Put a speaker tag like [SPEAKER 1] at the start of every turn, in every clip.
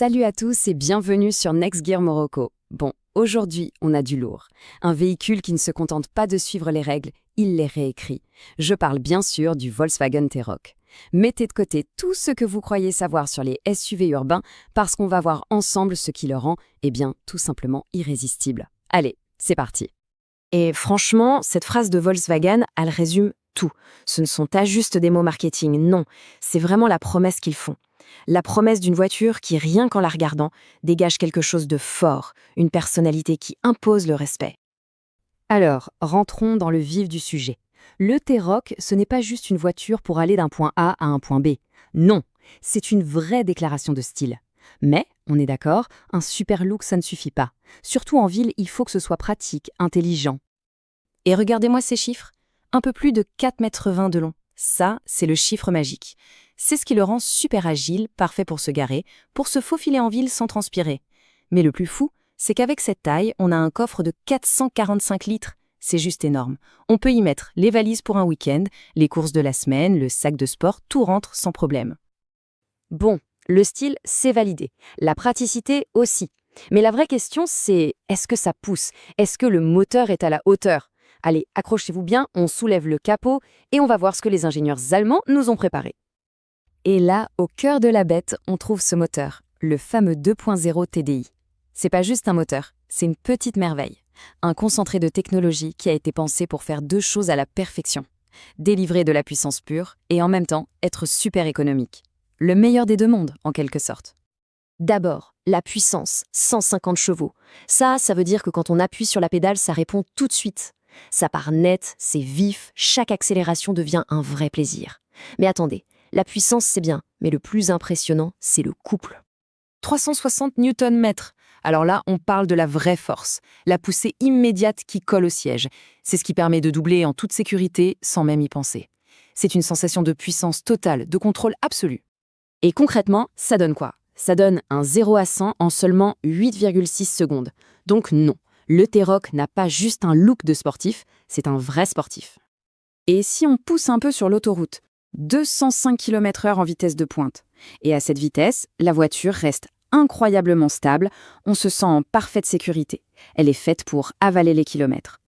[SPEAKER 1] Salut à tous et bienvenue sur Next Gear Morocco. Bon, aujourd'hui, on a du lourd. Un véhicule qui ne se contente pas de suivre les règles, il les réécrit. Je parle bien sûr du Volkswagen T-Roc. Mettez de côté tout ce que vous croyez savoir sur les SUV urbains parce qu'on va voir ensemble ce qui le rend, tout simplement irrésistible. Allez, c'est parti.
[SPEAKER 2] Et franchement, cette phrase de Volkswagen, elle résume tout. Ce ne sont pas juste des mots marketing, non. C'est vraiment la promesse qu'ils font. La promesse d'une voiture qui, rien qu'en la regardant, dégage quelque chose de fort, une personnalité qui impose le respect.
[SPEAKER 1] Alors, rentrons dans le vif du sujet. Le T-Roc, ce n'est pas juste une voiture pour aller d'un point A à un point B. Non, c'est une vraie déclaration de style. Mais, on est d'accord, un super look, ça ne suffit pas. Surtout en ville, il faut que ce soit pratique, intelligent.
[SPEAKER 2] Et regardez-moi ces chiffres. Un peu plus de 4,20 m de long. Ça, c'est le chiffre magique. C'est ce qui le rend super agile, parfait pour se garer, pour se faufiler en ville sans transpirer. Mais le plus fou, c'est qu'avec cette taille, on a un coffre de 445 litres. C'est juste énorme. On peut y mettre les valises pour un week-end, les courses de la semaine, le sac de sport, tout rentre sans problème.
[SPEAKER 1] Bon, le style, c'est validé. La praticité aussi. Mais la vraie question, c'est est-ce que ça pousse? Est-ce que le moteur est à la hauteur? Allez, accrochez-vous bien, on soulève le capot et on va voir ce que les ingénieurs allemands nous ont préparé. Et là, au cœur de la bête, on trouve ce moteur, le fameux 2.0 TDI. C'est pas juste un moteur, c'est une petite merveille. Un concentré de technologie qui a été pensé pour faire deux choses à la perfection. Délivrer de la puissance pure et en même temps être super économique. Le meilleur des deux mondes, en quelque sorte.
[SPEAKER 2] D'abord, la puissance, 150 chevaux. Ça veut dire que quand on appuie sur la pédale, ça répond tout de suite. Ça part net, c'est vif, chaque accélération devient un vrai plaisir. Mais attendez, la puissance c'est bien, mais le plus impressionnant, c'est le couple.
[SPEAKER 3] 360 Nm. Alors là, on parle de la vraie force, la poussée immédiate qui colle au siège. C'est ce qui permet de doubler en toute sécurité sans même y penser. C'est une sensation de puissance totale, de contrôle absolu.
[SPEAKER 1] Et concrètement, ça donne quoi? Ça donne un 0 à 100 en seulement 8,6 secondes. Donc non, le T-Roc n'a pas juste un look de sportif, c'est un vrai sportif. Et si on pousse un peu sur l'autoroute, 205 km/h en vitesse de pointe. Et à cette vitesse, la voiture reste incroyablement stable, on se sent en parfaite sécurité. Elle est faite pour avaler les kilomètres.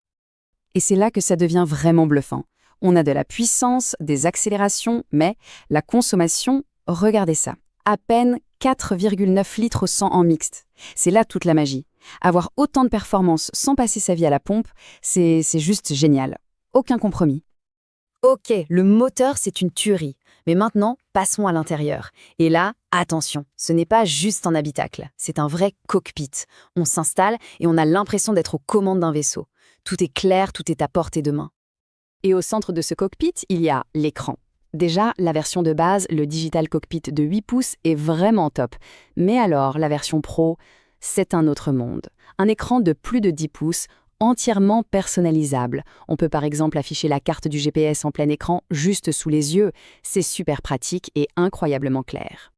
[SPEAKER 1] Et c'est là que ça devient vraiment bluffant. On a de la puissance, des accélérations, mais la consommation, regardez ça. À peine 4,9 litres au 100 en mixte. C'est là toute la magie. Avoir autant de performance sans passer sa vie à la pompe, c'est juste génial. Aucun compromis.
[SPEAKER 2] Ok, le moteur c'est une tuerie. Mais maintenant, passons à l'intérieur. Et là, attention, ce n'est pas juste un habitacle, c'est un vrai cockpit. On s'installe et on a l'impression d'être aux commandes d'un vaisseau. Tout est clair, tout est à portée de main.
[SPEAKER 1] Et au centre de ce cockpit, il y a l'écran. Déjà, la version de base, le Digital Cockpit de 8 pouces, est vraiment top. Mais alors, la version Pro, c'est un autre monde. Un écran de plus de 10 pouces, entièrement personnalisable. On peut par exemple afficher la carte du GPS en plein écran juste sous les yeux. C'est super pratique et incroyablement clair.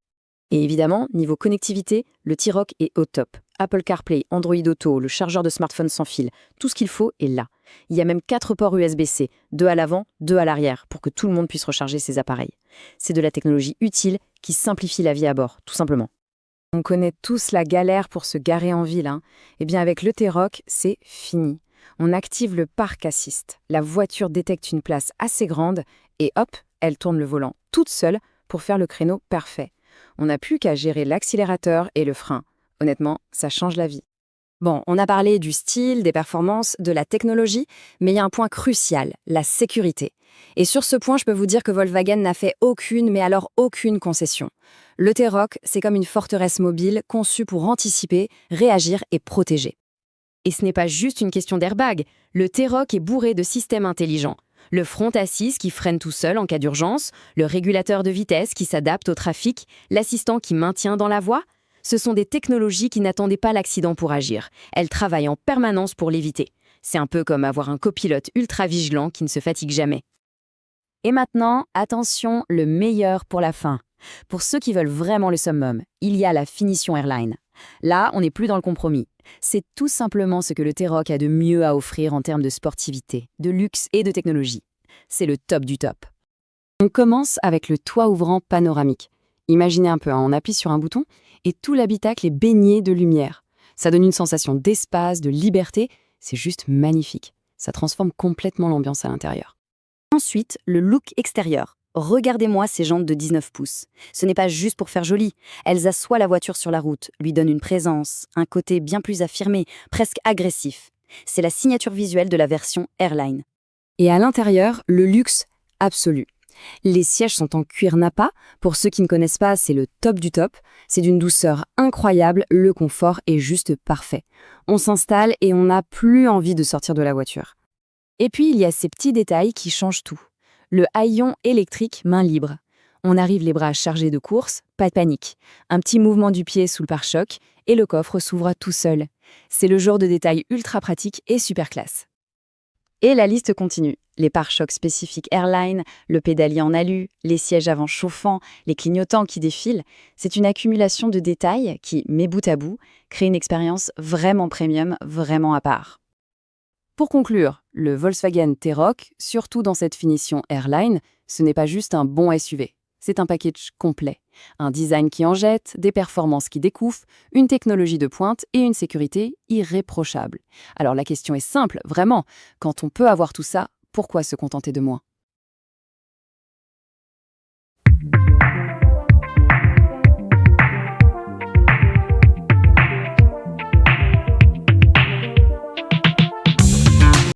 [SPEAKER 2] Et évidemment, niveau connectivité, le T-Roc est au top. Apple CarPlay, Android Auto, le chargeur de smartphone sans fil, tout ce qu'il faut est là. Il y a même 4 ports USB-C, 2 à l'avant, 2 à l'arrière, pour que tout le monde puisse recharger ses appareils. C'est de la technologie utile qui simplifie la vie à bord, tout simplement.
[SPEAKER 1] On connaît tous la galère pour se garer en ville. Eh bien, avec le T-Roc, c'est fini. On active le Park Assist. La voiture détecte une place assez grande et hop, elle tourne le volant toute seule pour faire le créneau parfait. On n'a plus qu'à gérer l'accélérateur et le frein. Honnêtement, ça change la vie. Bon, on a parlé du style, des performances, de la technologie, mais il y a un point crucial, la sécurité. Et sur ce point, je peux vous dire que Volkswagen n'a fait aucune, mais alors aucune concession. Le T-Roc, c'est comme une forteresse mobile conçue pour anticiper, réagir et protéger. Et ce n'est pas juste une question d'airbag. Le T-Roc est bourré de systèmes intelligents. Le front assise qui freine tout seul en cas d'urgence, le régulateur de vitesse qui s'adapte au trafic, l'assistant qui maintient dans la voie. Ce sont des technologies qui n'attendaient pas l'accident pour agir. Elles travaillent en permanence pour l'éviter. C'est un peu comme avoir un copilote ultra vigilant qui ne se fatigue jamais. Et maintenant, attention, le meilleur pour la fin. Pour ceux qui veulent vraiment le summum, il y a la finition airline. Là, on n'est plus dans le compromis. C'est tout simplement ce que le T-Roc a de mieux à offrir en termes de sportivité, de luxe et de technologie. C'est le top du top. On commence avec le toit ouvrant panoramique.
[SPEAKER 3] Imaginez un peu, hein, on appuie sur un bouton et tout l'habitacle est baigné de lumière. Ça donne une sensation d'espace, de liberté, c'est juste magnifique. Ça transforme complètement l'ambiance à l'intérieur.
[SPEAKER 2] Ensuite, le look extérieur. Regardez-moi ces jantes de 19 pouces. Ce n'est pas juste pour faire joli. Elles assoient la voiture sur la route, lui donnent une présence, un côté bien plus affirmé, presque agressif. C'est la signature visuelle de la version Airline.
[SPEAKER 3] Et à l'intérieur, le luxe absolu. Les sièges sont en cuir nappa. Pour ceux qui ne connaissent pas, c'est le top du top. C'est d'une douceur incroyable, le confort est juste parfait. On s'installe et on n'a plus envie de sortir de la voiture. Et puis, il y a ces petits détails qui changent tout. Le haillon électrique main libre. On arrive les bras chargés de course, pas de panique. Un petit mouvement du pied sous le pare-choc et le coffre s'ouvre tout seul. C'est le genre de détail ultra pratique et super classe. Et la liste continue. Les pare-chocs spécifiques Airline, le pédalier en alu, les sièges avant chauffants, les clignotants qui défilent, c'est une accumulation de détails qui, mis bout à bout, crée une expérience vraiment premium, vraiment à part. Pour conclure, le Volkswagen T-Roc, surtout dans cette finition Airline, ce n'est pas juste un bon SUV. C'est un package complet. Un design qui en jette, des performances qui découfent, une technologie de pointe et une sécurité irréprochable. Alors la question est simple, vraiment. Quand on peut avoir tout ça, pourquoi se contenter de moins ?